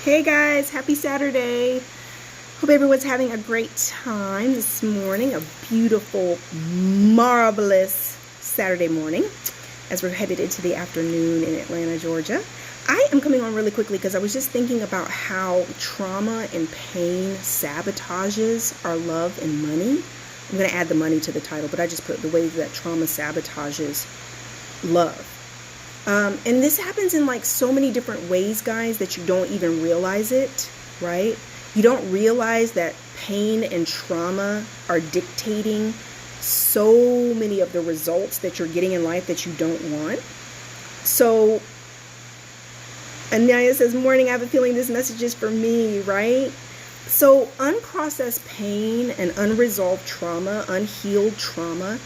Hey guys, happy Saturday. Hope everyone's having a great time this morning. A beautiful, marvelous Saturday morning as we're headed into the afternoon in Atlanta, Georgia. I am coming on really quickly because I was just thinking about how trauma and pain sabotages our love and money. I'm going to add the money to the title, but I just put the ways that trauma sabotages love. And this happens in like so many different ways, guys, that you don't even realize it, right? You don't realize that pain and trauma are dictating so many of the results that you're getting in life that you don't want. So, Anaya says, morning, I have a feeling this message is for me, right? So unprocessed pain and unresolved trauma, unhealed trauma,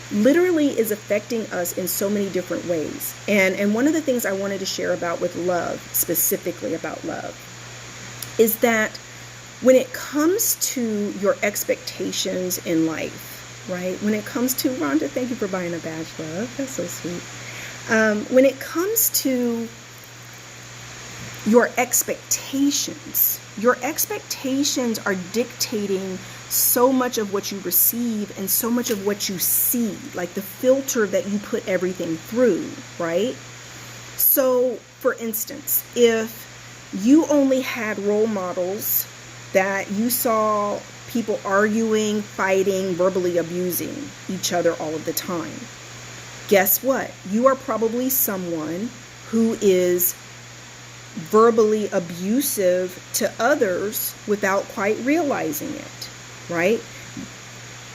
literally is affecting us in so many different ways. And one of the things I wanted to share about with love, specifically about love, is that when it comes to your expectations in life, right? When it comes to, Rhonda, thank you for buying a badge, love. That's so sweet. When it comes to your expectations are dictating so much of what you receive and so much of what you see, like the filter that you put everything through, right? So, for instance, if you only had role models that you saw people arguing, fighting, verbally abusing each other all of the time, guess what? You are probably someone who is verbally abusive to others without quite realizing it, right?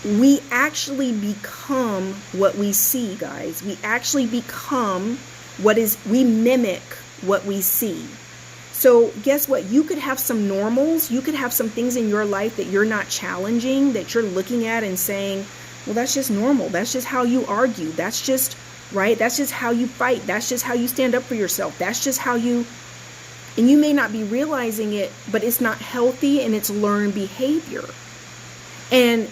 We actually become what we see, guys. We actually become we mimic what we see. So guess what? You could have some normals. You could have some things in your life that you're not challenging, that you're looking at and saying, well, that's just normal. That's just how you argue. That's just, right? That's just how you fight. That's just how you stand up for yourself. That's just how you... And you may not be realizing it, but it's not healthy and it's learned behavior. And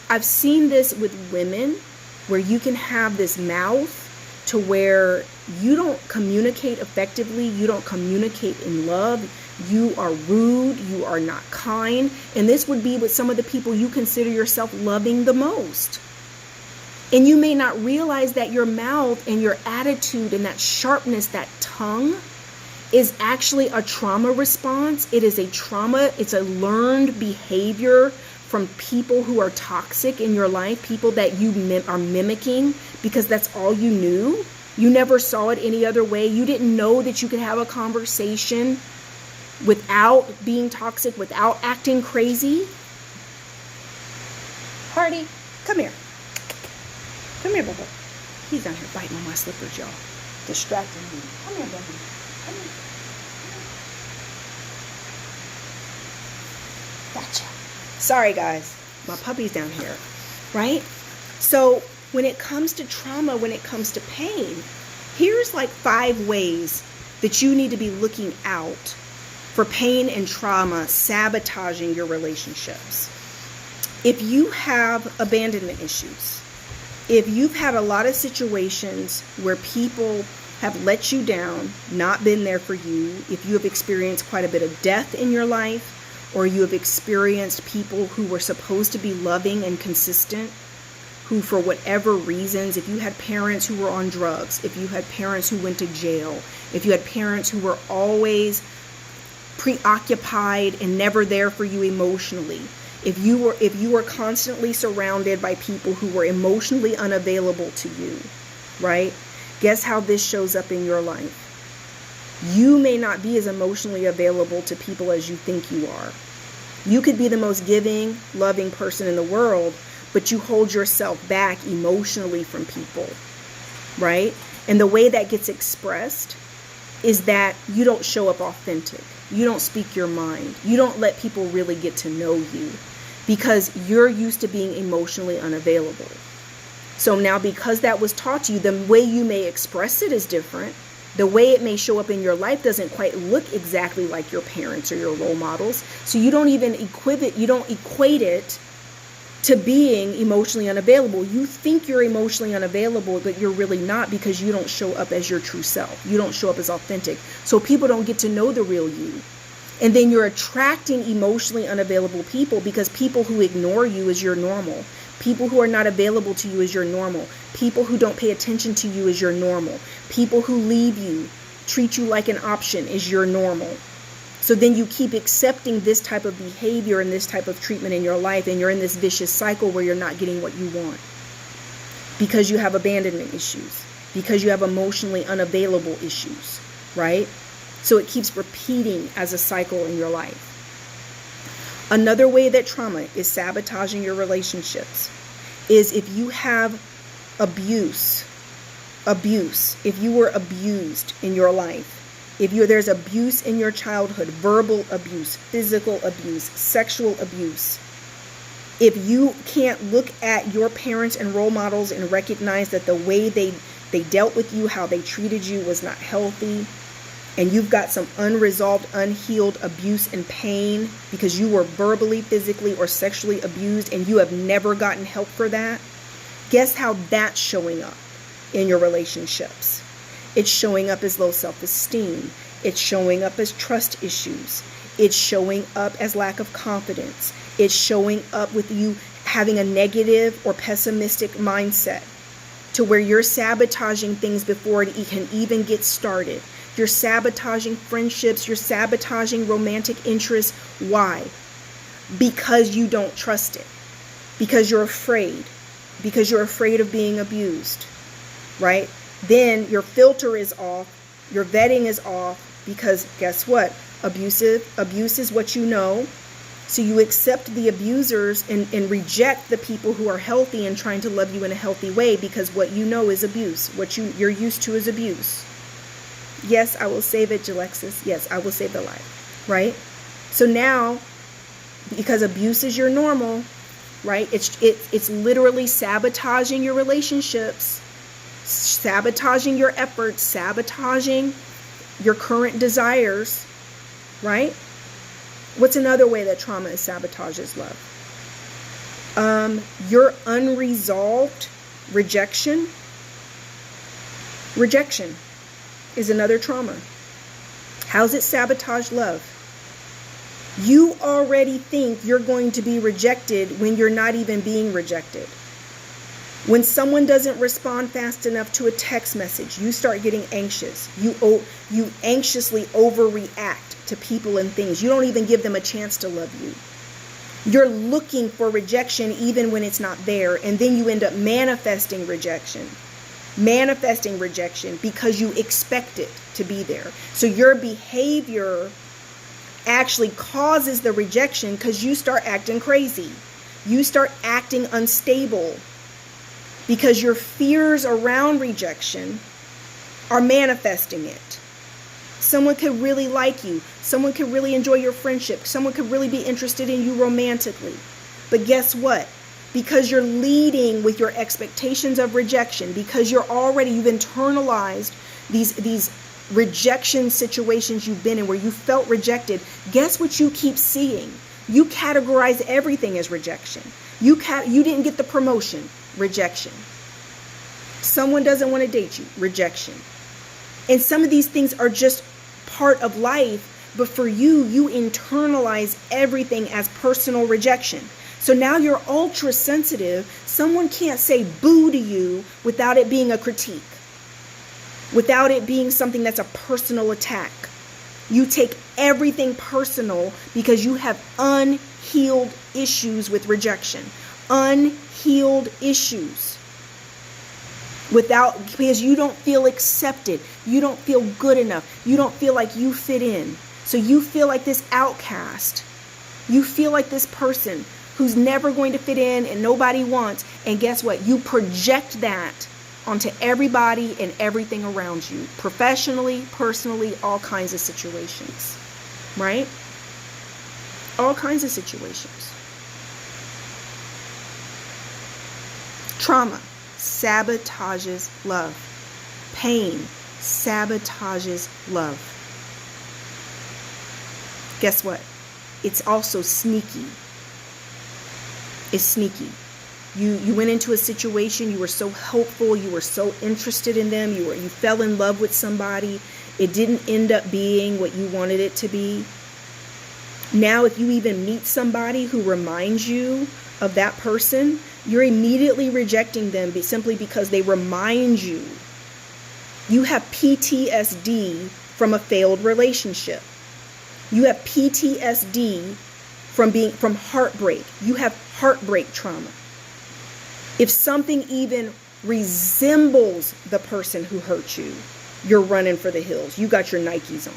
I've seen this with women where you can have this mouth to where you don't communicate effectively. You don't communicate in love. You are rude. You are not kind. And this would be with some of the people you consider yourself loving the most. And you may not realize that your mouth and your attitude and that sharpness, that tongue, is actually a trauma response. It is a trauma. It's a learned behavior from people who are toxic in your life, people that you are mimicking because that's all you knew. You never saw it any other way. You didn't know that you could have a conversation without being toxic, without acting crazy. Hardy, come here. Come here, Bubba. He's down here biting on my slippers, y'all. Distracting me. Come here, Bubba. Gotcha. Sorry, guys. My puppy's down here, right? So when it comes to trauma, when it comes to pain, here's like 5 ways that you need to be looking out for pain and trauma sabotaging your relationships. If you have abandonment issues, if you've had a lot of situations where people have let you down, not been there for you, if you have experienced quite a bit of death in your life, or you have experienced people who were supposed to be loving and consistent, who for whatever reasons, if you had parents who were on drugs, if you had parents who went to jail, if you had parents who were always preoccupied and never there for you emotionally, if you were constantly surrounded by people who were emotionally unavailable to you, right? Guess how this shows up in your life? You may not be as emotionally available to people as you think you are. You could be the most giving, loving person in the world, but you hold yourself back emotionally from people, right? And the way that gets expressed is that you don't show up authentic. You don't speak your mind. You don't let people really get to know you because you're used to being emotionally unavailable. So now because that was taught to you, the way you may express it is different. The way it may show up in your life doesn't quite look exactly like your parents or your role models. So you don't even equate it to being emotionally unavailable. You think you're emotionally unavailable, but you're really not, because you don't show up as your true self. You don't show up as authentic. So people don't get to know the real you. And then you're attracting emotionally unavailable people, because people who ignore you is your normal. People who are not available to you is your normal. People who don't pay attention to you is your normal. People who leave you, treat you like an option is your normal. So then you keep accepting this type of behavior and this type of treatment in your life, and you're in this vicious cycle where you're not getting what you want. Because you have abandonment issues. Because you have emotionally unavailable issues, right? So it keeps repeating as a cycle in your life. Another way that trauma is sabotaging your relationships is if you have abuse, if you were abused in your life, if there's abuse in your childhood, verbal abuse, physical abuse, sexual abuse, if you can't look at your parents and role models and recognize that the way they dealt with you, how they treated you was not healthy, and you've got some unresolved, unhealed abuse and pain because you were verbally, physically, or sexually abused and you have never gotten help for that, guess how that's showing up in your relationships? It's showing up as low self-esteem. It's showing up as trust issues. It's showing up as lack of confidence. It's showing up with you having a negative or pessimistic mindset to where you're sabotaging things before it can even get started. You're sabotaging friendships. You're sabotaging romantic interests. Why? Because you don't trust it. Because you're afraid. Because you're afraid of being abused. Right? Then your filter is off. Your vetting is off. Because guess what? Abuse is what you know. So you accept the abusers and reject the people who are healthy and trying to love you in a healthy way, because what you know is abuse. What you're used to is abuse. Yes, I will save it, Jalexis. Yes, I will save the life. Right? So now, because abuse is your normal, right? It's literally sabotaging your relationships, sabotaging your efforts, sabotaging your current desires, right? What's another way that trauma sabotages love? Your unresolved rejection. Rejection is another trauma. How's it sabotage love? You already think you're going to be rejected when you're not even being rejected. When someone doesn't respond fast enough to a text message, you start getting anxious. You anxiously overreact to people and things. You don't even give them a chance to love you. You're looking for rejection even when it's not there, and then you end up manifesting rejection. Manifesting rejection because you expect it to be there. So your behavior actually causes the rejection because you start acting crazy. You start acting unstable because your fears around rejection are manifesting it. Someone could really like you. Someone could really enjoy your friendship. Someone could really be interested in you romantically. But guess what? Because you're leading with your expectations of rejection, because you've internalized these rejection situations you've been in where you felt rejected, guess what you keep seeing? You categorize everything as rejection. You didn't get the promotion, rejection. Someone doesn't want to date you, rejection. And some of these things are just part of life, but for you internalize everything as personal rejection. So now you're ultra sensitive. Someone can't say boo to you without it being a critique, without it being something that's a personal attack. You take everything personal because you have unhealed issues with rejection, unhealed issues. Because you don't feel accepted, you don't feel good enough, you don't feel like you fit in. So you feel like this outcast. You feel like this person who's never going to fit in and nobody wants. And guess what? You project that onto everybody and everything around you. Professionally, personally, all kinds of situations. Right? All kinds of situations. Trauma sabotages love. Pain sabotages love. Guess what? It's also sneaky. It's sneaky. You went into a situation, you were so hopeful, you were so interested in them, you fell in love with somebody. It didn't end up being what you wanted it to be. Now, if you even meet somebody who reminds you of that person, you're immediately rejecting them simply because they remind you. You have PTSD from a failed relationship. You have PTSD from heartbreak. You have heartbreak trauma. If something even resembles the person who hurt you, you're running for the hills. You got your Nikes on.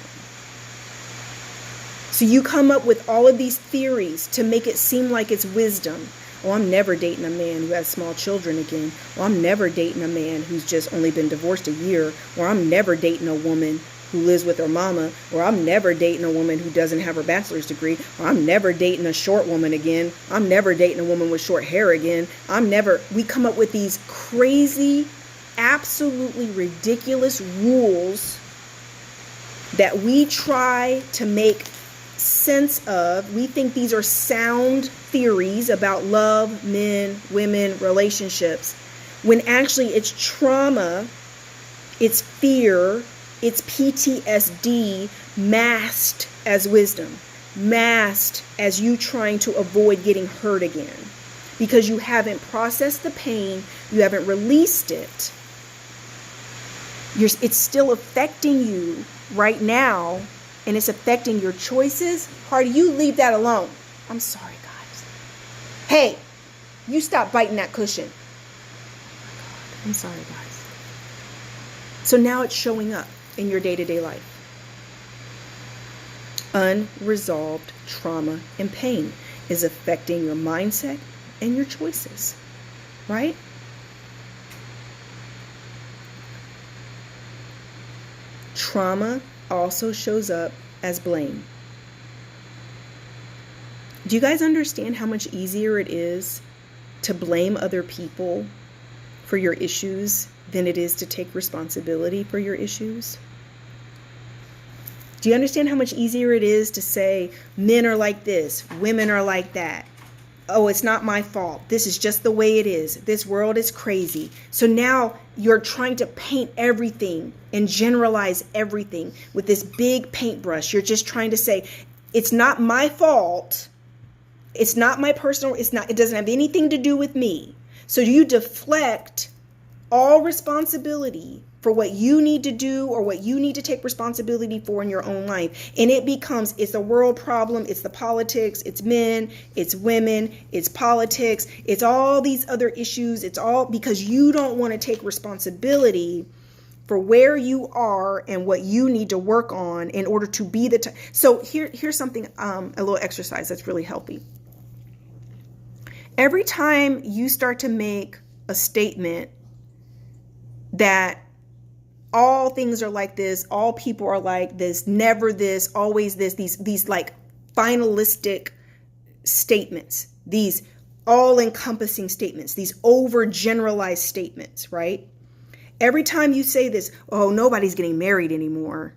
So you come up with all of these theories to make it seem like it's wisdom. Oh, I'm never dating a man who has small children again. Or I'm never dating a man who's just only been divorced a year. Or I'm never dating a woman who lives with her mama. Or I'm never dating a woman who doesn't have her bachelor's degree. Or I'm never dating a short woman again. I'm never dating a woman with short hair again. We come up with these crazy, absolutely ridiculous rules that we try to make sense of. We think these are sound theories about love, men, women, relationships, when actually it's trauma, it's fear, it's PTSD masked as wisdom, masked as you trying to avoid getting hurt again, because you haven't processed the pain, you haven't released it. It's still affecting you right now, and it's affecting your choices. Hardy, you leave that alone. I'm sorry, guys. Hey, you stop biting that cushion. I'm sorry, guys. So now it's showing up in your day-to-day life. Unresolved trauma and pain is affecting your mindset and your choices, right? Trauma also shows up as blame. Do you guys understand how much easier it is to blame other people for your issues than it is to take responsibility for your issues? Do you understand how much easier it is to say men are like this, women are like that? Oh, it's not my fault. This is just the way it is. This world is crazy. So now you're trying to paint everything and generalize everything with this big paintbrush. You're just trying to say, it's not my fault. It's not my personal, it doesn't have anything to do with me. So you deflect all responsibility for what you need to do or what you need to take responsibility for in your own life. And it becomes, it's a world problem, it's the politics, it's men, it's women, it's politics, it's all these other issues. It's all because you don't want to take responsibility for where you are and what you need to work on in order to be the So here's something, a little exercise that's really healthy. Every time you start to make a statement that all things are like this, all people are like this, never this, always this, these like finalistic statements, these all-encompassing statements, these overgeneralized statements, right? Every time you say this, oh, nobody's getting married anymore.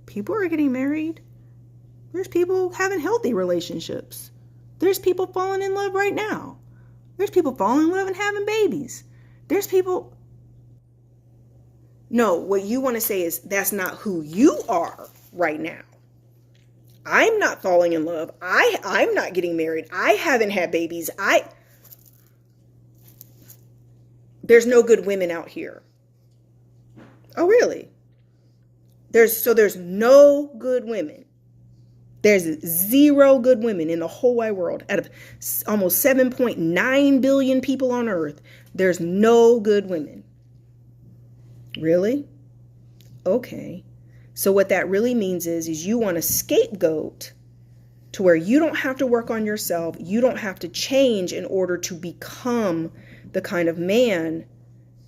People are getting married. There's people having healthy relationships. There's people falling in love right now. There's people falling in love and having babies. There's people. No, what you want to say is that's not who you are right now. I'm not falling in love. I'm not getting married. I haven't had babies. There's no good women out here. Oh, really? There's no good women. There's 0 good women in the whole wide world. Out of almost 7.9 billion people on earth, there's no good women. Really? Okay. So what that really means is you want a scapegoat to where you don't have to work on yourself. You don't have to change in order to become the kind of man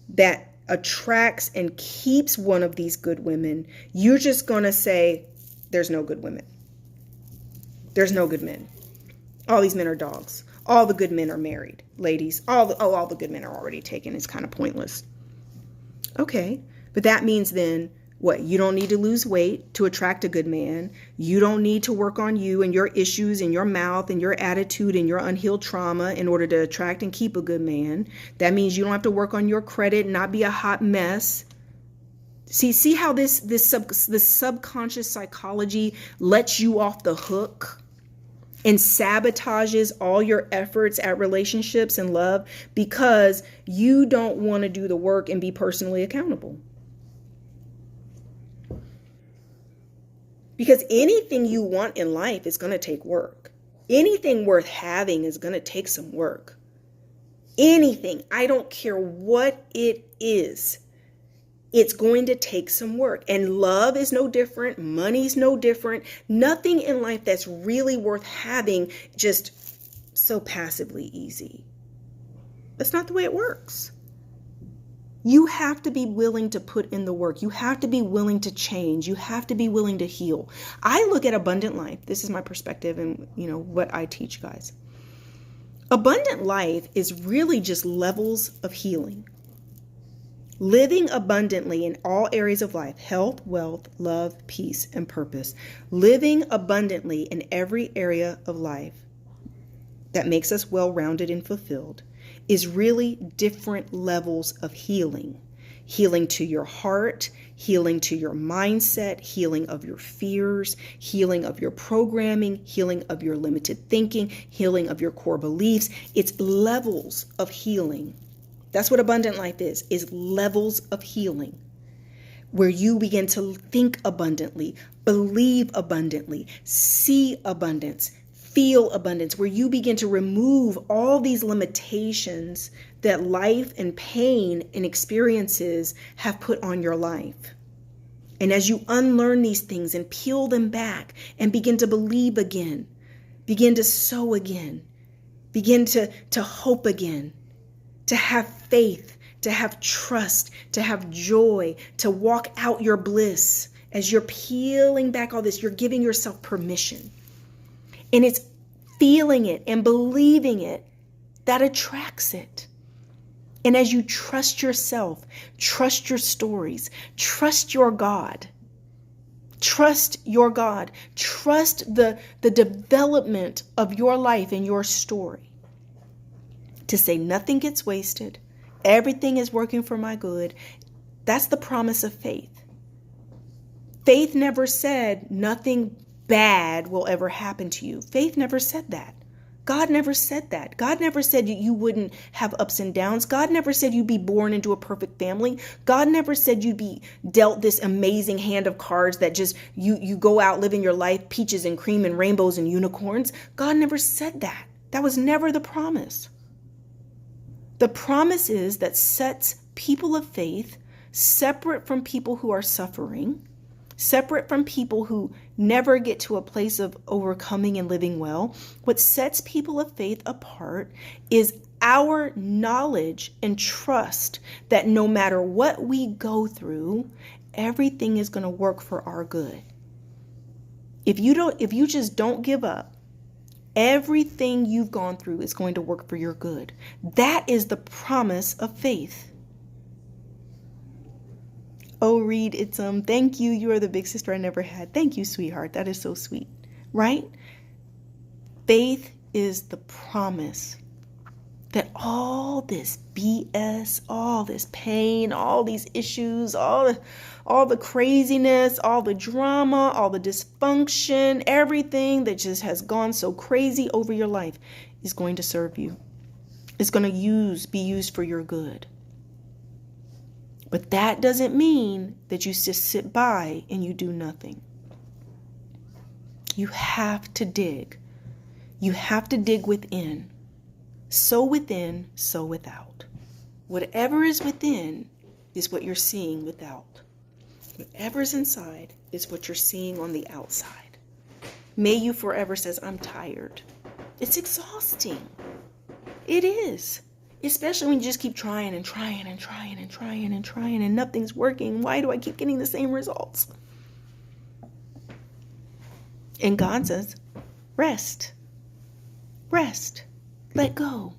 that attracts and keeps one of these good women. You're just going to say, there's no good women. There's no good men. All these men are dogs. All the good men are married, ladies. All the good men are already taken. It's kind of pointless. Okay, but that means then what? You don't need to lose weight to attract a good man. You don't need to work on you and your issues and your mouth and your attitude and your unhealed trauma in order to attract and keep a good man. That means you don't have to work on your credit and not be a hot mess. See how this subconscious psychology lets you off the hook and sabotages all your efforts at relationships and love because you don't want to do the work and be personally accountable. Because anything you want in life is going to take work. Anything worth having is going to take some work. Anything, I don't care what it is, it's going to take some work. And love is no different. Money's no different. Nothing in life that's really worth having just so passively easy. That's not the way it works. You have to be willing to put in the work. You have to be willing to change. You have to be willing to heal. I look at abundant life. This is my perspective and, what I teach guys. Abundant life is really just levels of healing. Living abundantly in all areas of life, health, wealth, love, peace, and purpose. Living abundantly in every area of life that makes us well-rounded and fulfilled is really different levels of healing. Healing to your heart, healing to your mindset, healing of your fears, healing of your programming, healing of your limited thinking, healing of your core beliefs. It's levels of healing. That's what abundant life is levels of healing, where you begin to think abundantly, believe abundantly, see abundance, feel abundance, where you begin to remove all these limitations that life and pain and experiences have put on your life. And as you unlearn these things and peel them back and begin to believe again, begin to sow again, begin to hope again, to have faith, to have trust, to have joy, to walk out your bliss. As you're peeling back all this, you're giving yourself permission. And it's feeling it and believing it that attracts it. And as you trust yourself, trust your stories, trust your God, trust the development of your life and your story. To say nothing gets wasted, everything is working for my good. That's the promise of faith. Faith never said nothing bad will ever happen to you. Faith never said that. God never said that. God never said you wouldn't have ups and downs. God never said you'd be born into a perfect family. God never said you'd be dealt this amazing hand of cards that just you go out living your life, peaches and cream and rainbows and unicorns. God never said that. That was never the promise. The promise is that sets people of faith separate from people who are suffering, separate from people who never get to a place of overcoming and living well. What sets people of faith apart is our knowledge and trust that no matter what we go through, everything is going to work for our good. If you just don't give up, everything you've gone through is going to work for your good. That is the promise of faith. Oh, Reed, it's thank you. You are the big sister I never had. Thank you, sweetheart. That is so sweet, right? Faith is the promise that all this BS, all this pain, all these issues, all the craziness, all the drama, all the dysfunction, everything that just has gone so crazy over your life is going to serve you. It's going to be used for your good. But that doesn't mean that you just sit by and you do nothing. You have to dig. You have to dig within. So within, so without. Whatever is within is what you're seeing without. Whatever's inside is what you're seeing on the outside. May you forever says, I'm tired. It's exhausting. It is. Especially when you just keep trying and trying and trying and trying and trying and nothing's working. Why do I keep getting the same results? And God says, rest. Rest. Let go.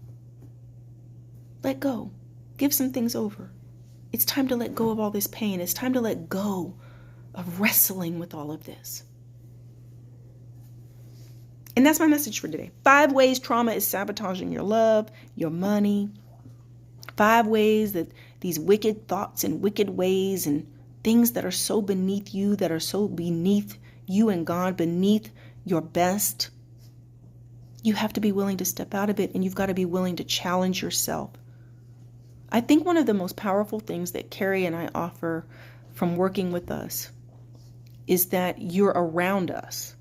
Let go. Give some things over. It's time to let go of all this pain. It's time to let go of wrestling with all of this. And that's my message for today. 5 ways trauma is sabotaging your love, your money. 5 ways that these wicked thoughts and wicked ways and things that are so beneath you, that are so beneath you and God, beneath your best, you have to be willing to step out of it, and you've got to be willing to challenge yourself. I think one of the most powerful things that Carrie and I offer from working with us is that you're around us.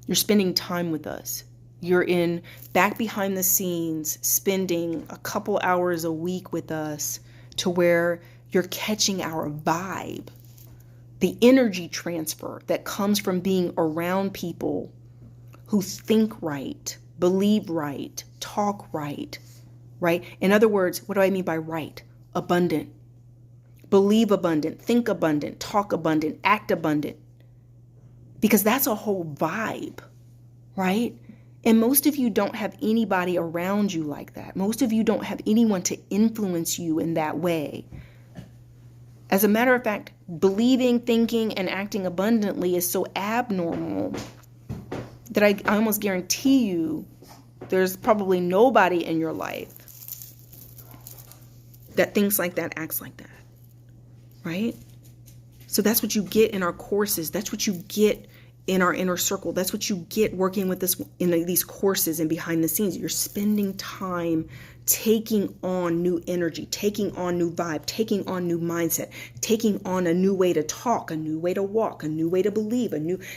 You're spending time with us. You're in back behind the scenes, spending a couple hours a week with us to where you're catching our vibe, the energy transfer that comes from being around people who think right, believe right, talk right, right? In other words, what do I mean by right? Abundant. Believe abundant, think abundant, talk abundant, act abundant. Because that's a whole vibe, right? And most of you don't have anybody around you like that. Most of you don't have anyone to influence you in that way. As a matter of fact, believing, thinking, and acting abundantly is so abnormal that I almost guarantee you there's probably nobody in your life that thinks like that, acts like that, right? So that's what you get in our courses. That's what you get in our inner circle. That's what you get working with us in these courses and behind the scenes. You're spending time taking on new energy, taking on new vibe, taking on new mindset, taking on a new way to talk, a new way to walk, a new way to believe,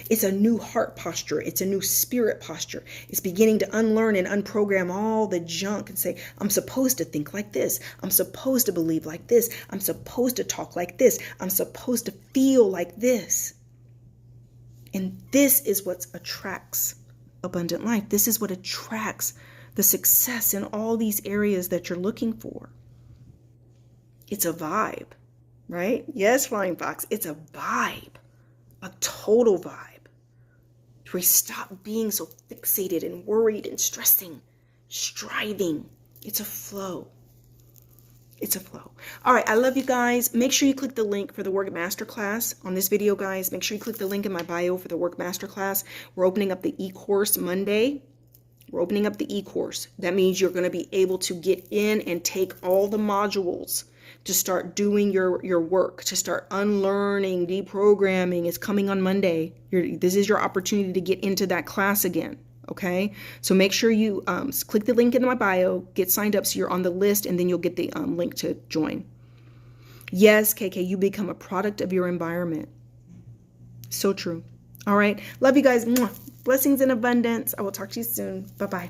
it's a new heart posture. It's a new spirit posture. It's beginning to unlearn and unprogram all the junk and say, I'm supposed to think like this. I'm supposed to believe like this. I'm supposed to talk like this. I'm supposed to feel like this. And this is what attracts abundant life. This is what attracts the success in all these areas that you're looking for. It's a vibe, right? Yes, Flying Fox, it's a vibe, a total vibe. Where we stop being so fixated and worried and striving. It's a flow. It's a flow. All right, I love you guys. Make sure you click the link for the Work Masterclass on this video, guys. Make sure you click the link in my bio for the Work Masterclass. We're opening up the e-course Monday. We're opening up the e-course. That means you're going to be able to get in and take all the modules to start doing your work, to start unlearning, deprogramming. It's coming on Monday. This is your opportunity to get into that class again. Okay, so make sure you click the link in my bio, get signed up so you're on the list, and then you'll get the link to join. Yes, KK, you become a product of your environment. So true. All right, love you guys. Mwah. Blessings in abundance. I will talk to you soon. Bye-bye.